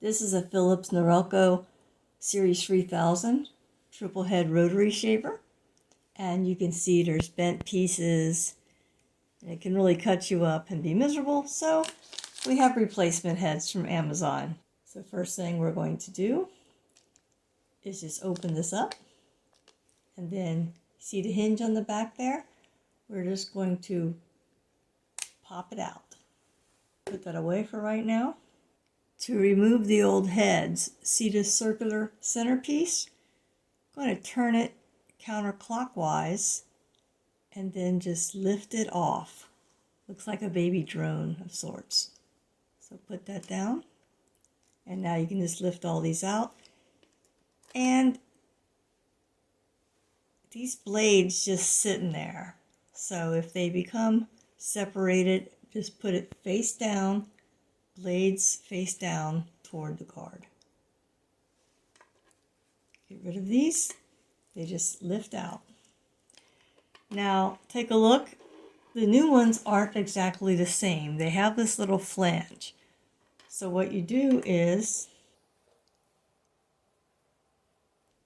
This is a Philips Norelco Series 3000 triple head rotary shaver, and you can see there's bent pieces and it can really cut you up and be miserable, so we have replacement heads from Amazon. So first thing we're going to do is just open this up, and then see the hinge on the back there? We're just going to pop it out. Put that away for right now. To remove the old heads, see this circular centerpiece? I'm going to turn it counterclockwise and then just lift it off. Looks like a baby drone of sorts. So put that down, and now you can just lift all these out. And these blades just sitting there. So if they become separated, just put it face down, blades face down toward the card. Get rid of these. They just lift out. Now take a look. The new ones aren't exactly the same. They have this little flange. So what you do is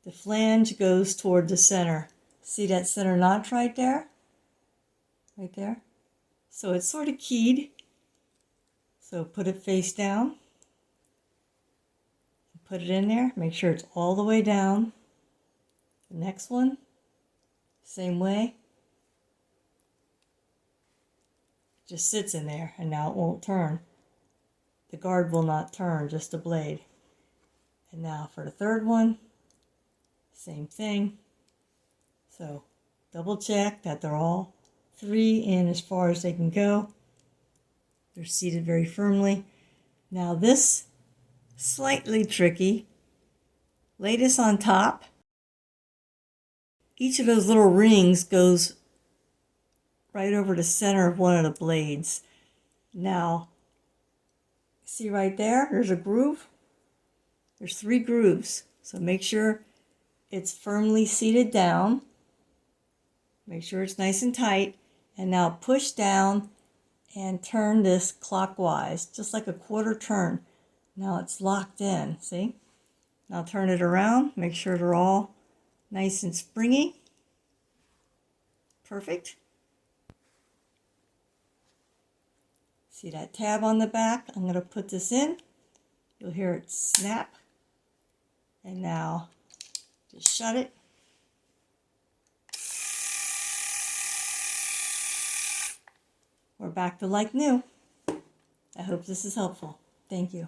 the flange goes toward the center. See that center notch right there? Right there? So it's sort of keyed. So put it face down. Put it in there. Make sure it's all the way down. The next one, same way. Just sits in there, and now it won't turn. The guard will not turn, just the blade. And now for the third one, same thing. So double check that they're all three in as far as they can go. They're seated very firmly. Now this, slightly tricky. Lay this on top. Each of those little rings goes right over the center of one of the blades. Now, see right there? There's a groove. There's 3 grooves. So make sure it's firmly seated down. Make sure it's nice and tight. And now push down and turn this clockwise, just like a quarter turn. Now it's locked in, see? Now turn it around. Make sure they're all nice and springy. Perfect. See that tab on the back? I'm going to put this in. You'll hear it snap. And now just shut it. We're back to like new. I hope this is helpful. Thank you.